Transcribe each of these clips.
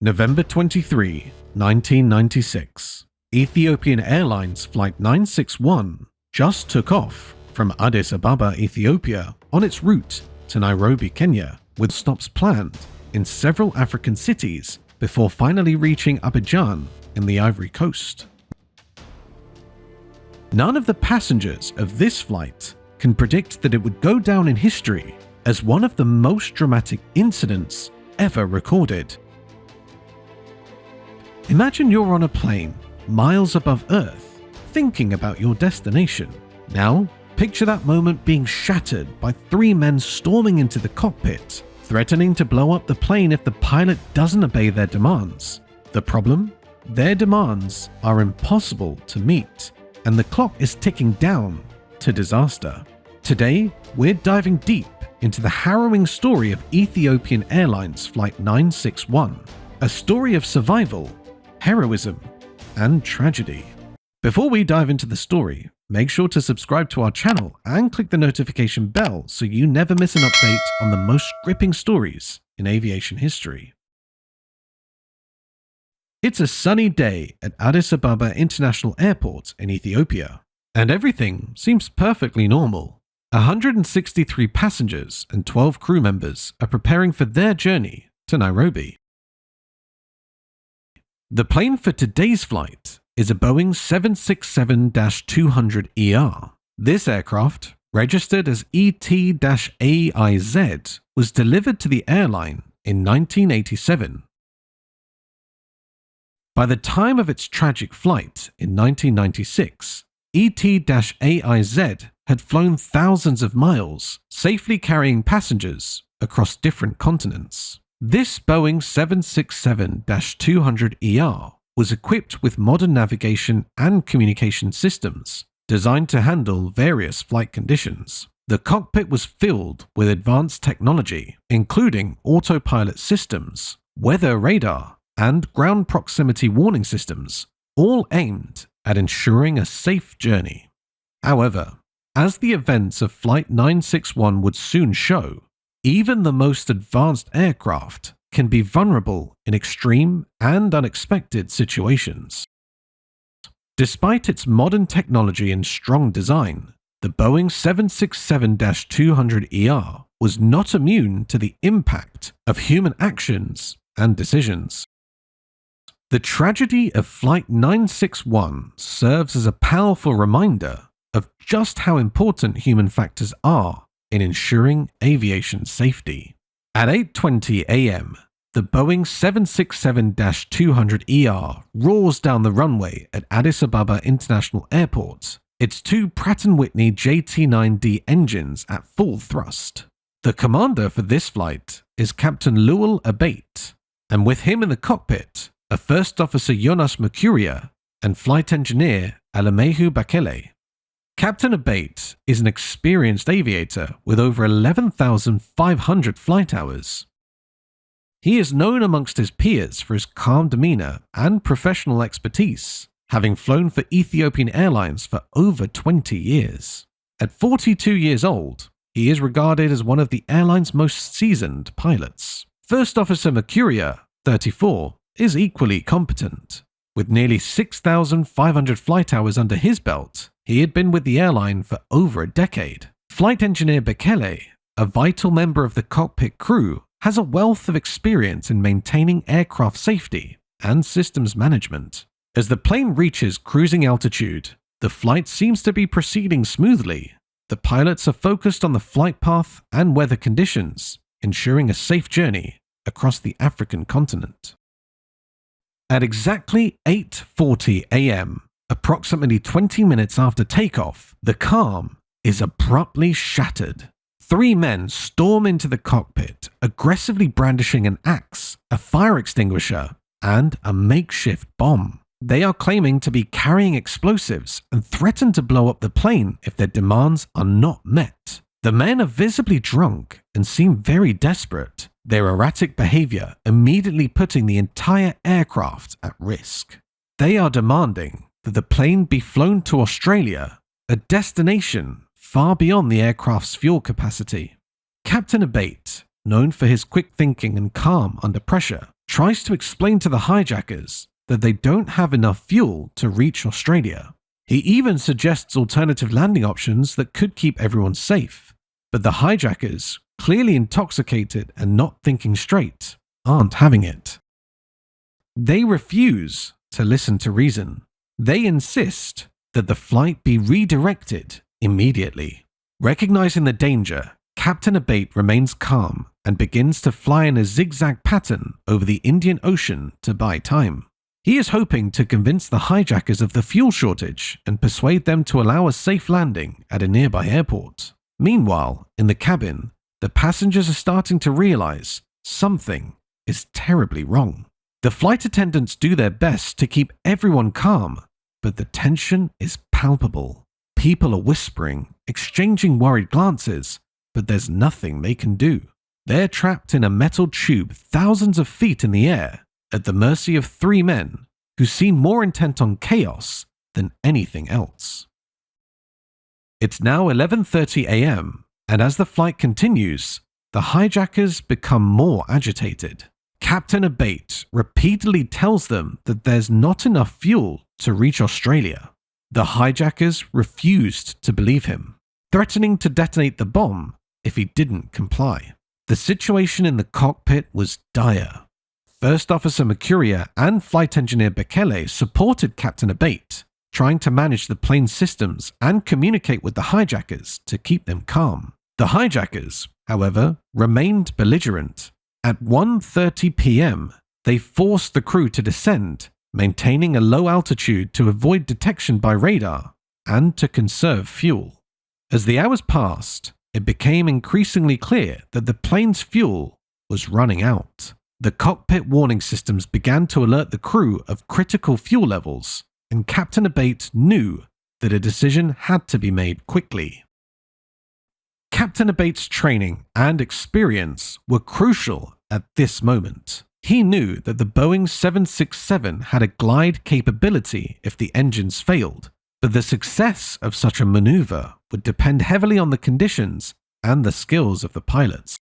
November 23, 1996. Ethiopian Airlines Flight 961 just took off from Addis Ababa, Ethiopia, on its route to Nairobi, Kenya, with stops planned in several African cities before finally reaching Abidjan in the Ivory Coast. None of the passengers of this flight can predict that it would go down in history as one of the most dramatic incidents ever recorded. Imagine you're on a plane, miles above Earth, thinking about your destination. Now, picture that moment being shattered by three men storming into the cockpit, threatening to blow up the plane if the pilot doesn't obey their demands. The problem? Their demands are impossible to meet, and the clock is ticking down to disaster. Today, we're diving deep into the harrowing story of Ethiopian Airlines Flight 961, a story of survival, heroism, and tragedy. Before we dive into the story, make sure to subscribe to our channel and click the notification bell so you never miss an update on the most gripping stories in aviation history. It's a sunny day at Addis Ababa International Airport in Ethiopia, and everything seems perfectly normal. 163 passengers and 12 crew members are preparing for their journey to Nairobi. The plane for today's flight is a Boeing 767-200ER. This aircraft, registered as ET-AIZ, was delivered to the airline in 1987. By the time of its tragic flight in 1996, ET-AIZ had flown thousands of miles, safely carrying passengers across different continents. This Boeing 767-200ER was equipped with modern navigation and communication systems designed to handle various flight conditions. The cockpit was filled with advanced technology, including autopilot systems, weather radar, and ground proximity warning systems, all aimed at ensuring a safe journey. However, as the events of Flight 961 would soon show, even the most advanced aircraft can be vulnerable in extreme and unexpected situations. Despite its modern technology and strong design, the Boeing 767-200ER was not immune to the impact of human actions and decisions. The tragedy of Flight 961 serves as a powerful reminder of just how important human factors are in ensuring aviation safety. At 8:20 a.m., the Boeing 767-200ER roars down the runway at Addis Ababa International Airport, its two Pratt & Whitney JT9D engines at full thrust. The commander for this flight is Captain Lowell Abate, and with him in the cockpit are First Officer Jonas Mercuria and Flight Engineer Alamehu Bakele. Captain Abate is an experienced aviator with over 11,500 flight hours. He is known amongst his peers for his calm demeanor and professional expertise, having flown for Ethiopian Airlines for over 20 years. At 42 years old, he is regarded as one of the airline's most seasoned pilots. First Officer Mercuria, 34, is equally competent. With nearly 6,500 flight hours under his belt, he had been with the airline for over a decade. Flight Engineer Bekele, a vital member of the cockpit crew, has a wealth of experience in maintaining aircraft safety and systems management. As the plane reaches cruising altitude, the flight seems to be proceeding smoothly. The pilots are focused on the flight path and weather conditions, ensuring a safe journey across the African continent. At exactly 8:40 a.m., approximately 20 minutes after takeoff, the calm is abruptly shattered. Three men storm into the cockpit, aggressively brandishing an axe, a fire extinguisher, and a makeshift bomb. They are claiming to be carrying explosives and threaten to blow up the plane if their demands are not met. The men are visibly drunk and seem very desperate, their erratic behavior immediately putting the entire aircraft at risk. They are demanding that the plane be flown to Australia, a destination far beyond the aircraft's fuel capacity. Captain Abate, known for his quick thinking and calm under pressure, tries to explain to the hijackers that they don't have enough fuel to reach Australia. He even suggests alternative landing options that could keep everyone safe. But the hijackers, clearly intoxicated and not thinking straight, aren't having it. They refuse to listen to reason. They insist that the flight be redirected immediately. Recognizing the danger, Captain Abate remains calm and begins to fly in a zigzag pattern over the Indian Ocean to buy time. He is hoping to convince the hijackers of the fuel shortage and persuade them to allow a safe landing at a nearby airport. Meanwhile, in the cabin, the passengers are starting to realize something is terribly wrong. The flight attendants do their best to keep everyone calm, but the tension is palpable. People are whispering, exchanging worried glances, but there's nothing they can do. They're trapped in a metal tube thousands of feet in the air, at the mercy of three men who seem more intent on chaos than anything else. It's now 11:30 a.m., and as the flight continues, the hijackers become more agitated. Captain Abate repeatedly tells them that there's not enough fuel to reach Australia. The hijackers refused to believe him, threatening to detonate the bomb if he didn't comply. The situation in the cockpit was dire. First Officer Mercuria and Flight Engineer Bekele supported Captain Abate, trying to manage the plane's systems and communicate with the hijackers to keep them calm. The hijackers, however, remained belligerent. At 1:30 p.m., they forced the crew to descend, maintaining a low altitude to avoid detection by radar and to conserve fuel. As the hours passed, it became increasingly clear that the plane's fuel was running out. The cockpit warning systems began to alert the crew of critical fuel levels, and Captain Abate knew that a decision had to be made quickly. Captain Abate's training and experience were crucial at this moment. He knew that the Boeing 767 had a glide capability if the engines failed, but the success of such a maneuver would depend heavily on the conditions and the skills of the pilots.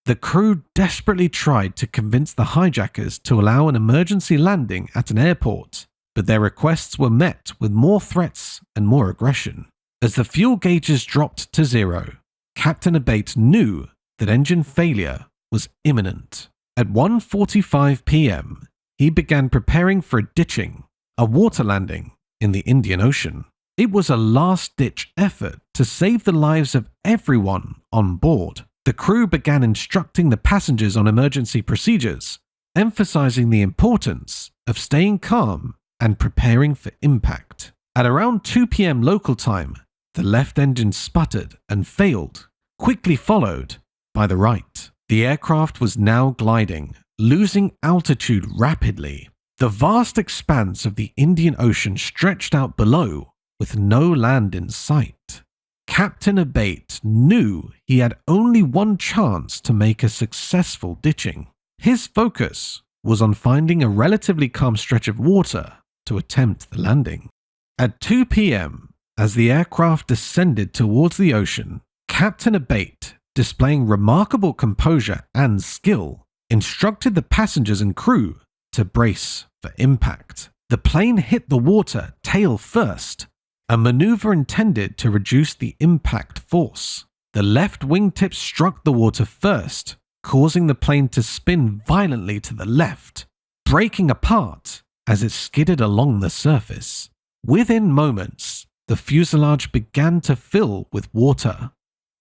The crew desperately tried to convince the hijackers to allow an emergency landing at an airport, but their requests were met with more threats and more aggression. As the fuel gauges dropped to zero, Captain Abate knew that engine failure was imminent. At 1:45 p.m., he began preparing for a ditching, a water landing in the Indian Ocean. It was a last-ditch effort to save the lives of everyone on board. The crew began instructing the passengers on emergency procedures, emphasizing the importance of staying calm and preparing for impact. At around 2 p.m. local time, the left engine sputtered and failed, quickly followed by the right. The aircraft was now gliding, losing altitude rapidly. The vast expanse of the Indian Ocean stretched out below, with no land in sight. Captain Abate knew he had only one chance to make a successful ditching. His focus was on finding a relatively calm stretch of water to attempt the landing. At 2 p.m., as the aircraft descended towards the ocean, Captain Abate, displaying remarkable composure and skill, instructed the passengers and crew to brace for impact. The plane hit the water tail first, a maneuver intended to reduce the impact force. The left wingtip struck the water first, causing the plane to spin violently to the left, breaking apart as it skidded along the surface. Within moments, the fuselage began to fill with water.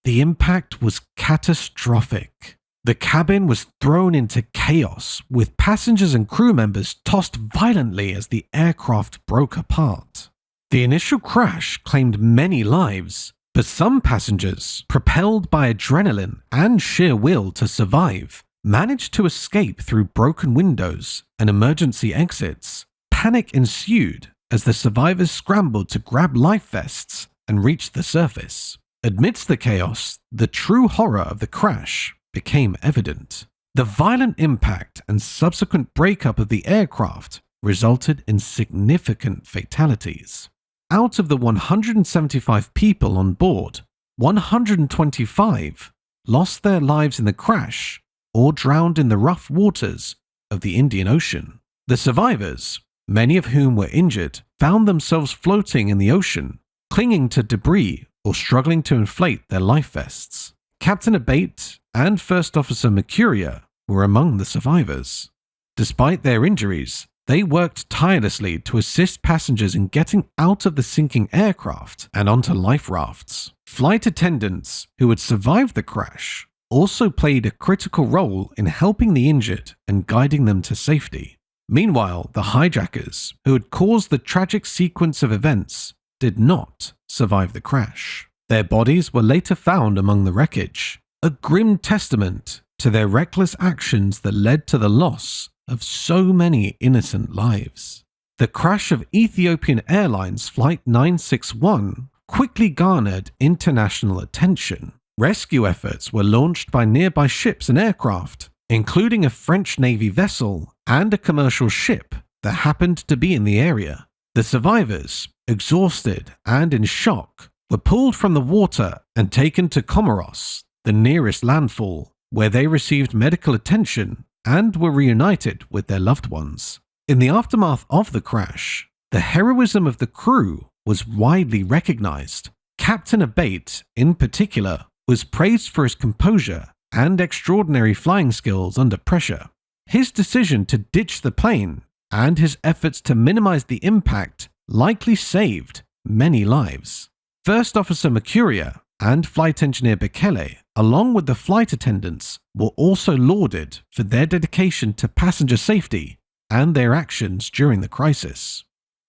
The impact was catastrophic. The cabin was thrown into chaos, with passengers and crew members tossed violently as the aircraft broke apart. The initial crash claimed many lives, but some passengers, propelled by adrenaline and sheer will to survive, managed to escape through broken windows and emergency exits. Panic ensued as the survivors scrambled to grab life vests and reach the surface. Amidst the chaos, the true horror of the crash became evident. The violent impact and subsequent breakup of the aircraft resulted in significant fatalities. Out of the 175 people on board, 125 lost their lives in the crash, or drowned in the rough waters of the Indian Ocean. The survivors, many of whom were injured, found themselves floating in the ocean, clinging to debris or struggling to inflate their life vests. Captain Abate and First Officer Mercuria were among the survivors. Despite their injuries, they worked tirelessly to assist passengers in getting out of the sinking aircraft and onto life rafts. Flight attendants who had survived the crash also played a critical role in helping the injured and guiding them to safety. Meanwhile, the hijackers who had caused the tragic sequence of events did not survive the crash. Their bodies were later found among the wreckage, a grim testament to their reckless actions that led to the loss of so many innocent lives. The crash of Ethiopian Airlines Flight 961 quickly garnered international attention. Rescue efforts were launched by nearby ships and aircraft, including a French Navy vessel and a commercial ship that happened to be in the area. The survivors, exhausted and in shock, were pulled from the water and taken to Comoros, the nearest landfall, where they received medical attention and were reunited with their loved ones. In the aftermath of the crash, the heroism of the crew was widely recognized. Captain Abate, in particular, was praised for his composure and extraordinary flying skills under pressure. His decision to ditch the plane and his efforts to minimize the impact likely saved many lives. First Officer Mercuria and Flight Engineer Bekele, along with the flight attendants, were also lauded for their dedication to passenger safety and their actions during the crisis.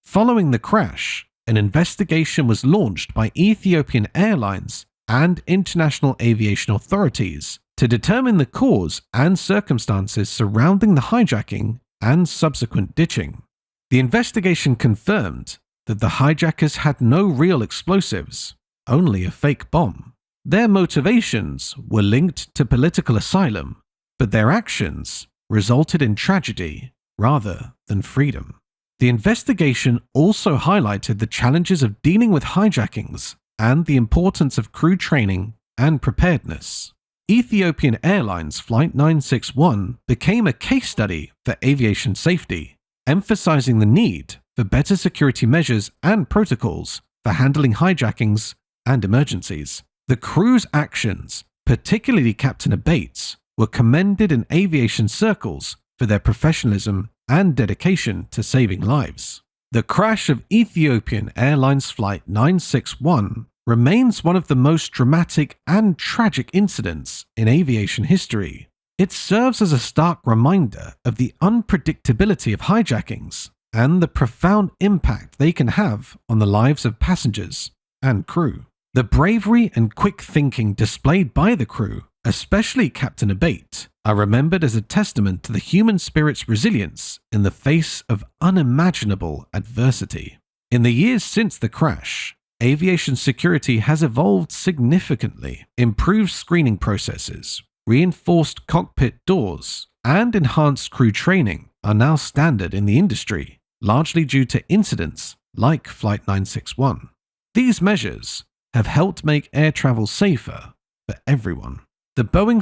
Following the crash, an investigation was launched by Ethiopian Airlines and international aviation authorities to determine the cause and circumstances surrounding the hijacking and subsequent ditching. The investigation confirmed that the hijackers had no real explosives, only a fake bomb. Their motivations were linked to political asylum, but their actions resulted in tragedy rather than freedom. The investigation also highlighted the challenges of dealing with hijackings and the importance of crew training and preparedness. Ethiopian Airlines Flight 961 became a case study for aviation safety, emphasizing the need for better security measures and protocols for handling hijackings and emergencies. The crew's actions, particularly Captain Abate's, were commended in aviation circles for their professionalism and dedication to saving lives. The crash of Ethiopian Airlines Flight 961 remains one of the most dramatic and tragic incidents in aviation history. It serves as a stark reminder of the unpredictability of hijackings and the profound impact they can have on the lives of passengers and crew. The bravery and quick thinking displayed by the crew, especially Captain Abate, are remembered as a testament to the human spirit's resilience in the face of unimaginable adversity. In the years since the crash, aviation security has evolved significantly. Improved screening processes, reinforced cockpit doors, and enhanced crew training are now standard in the industry, largely due to incidents like Flight 961. These measures have helped make air travel safer for everyone. The Boeing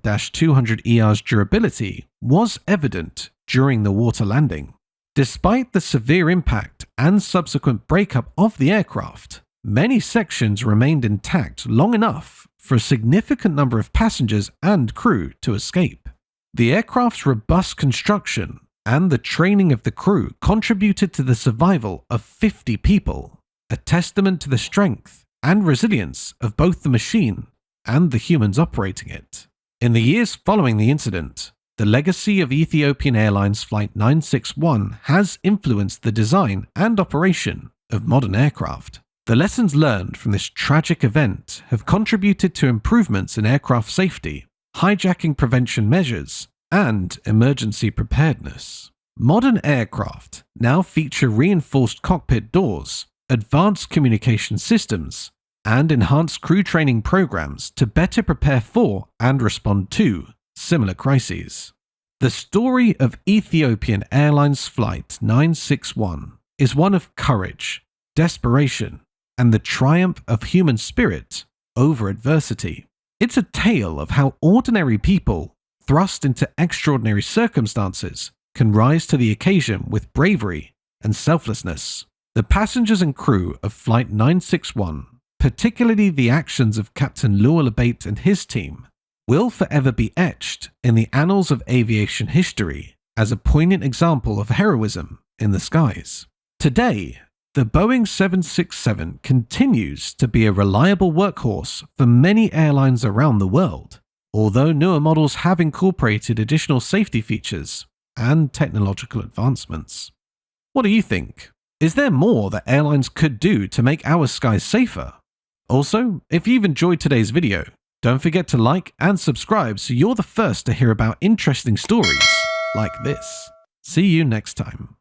767-200ER's durability was evident during the water landing. Despite the severe impact and subsequent breakup of the aircraft, many sections remained intact long enough for a significant number of passengers and crew to escape. The aircraft's robust construction and the training of the crew contributed to the survival of 50 people, a testament to the strength and resilience of both the machine and the humans operating it. In the years following the incident, the legacy of Ethiopian Airlines Flight 961 has influenced the design and operation of modern aircraft. The lessons learned from this tragic event have contributed to improvements in aircraft safety, hijacking prevention measures, and emergency preparedness. Modern aircraft now feature reinforced cockpit doors, advanced communication systems, and enhanced crew training programs to better prepare for and respond to similar crises. The story of Ethiopian Airlines Flight 961 is one of courage, desperation, and the triumph of human spirit over adversity. It's a tale of how ordinary people, thrust into extraordinary circumstances, can rise to the occasion with bravery and selflessness. The passengers and crew of Flight 961, particularly the actions of Captain Lual Abate and his team, will forever be etched in the annals of aviation history as a poignant example of heroism in the skies. Today, the Boeing 767 continues to be a reliable workhorse for many airlines around the world, although newer models have incorporated additional safety features and technological advancements. What do you think? Is there more that airlines could do to make our skies safer? Also, if you've enjoyed today's video, don't forget to like and subscribe so you're the first to hear about interesting stories like this. See you next time.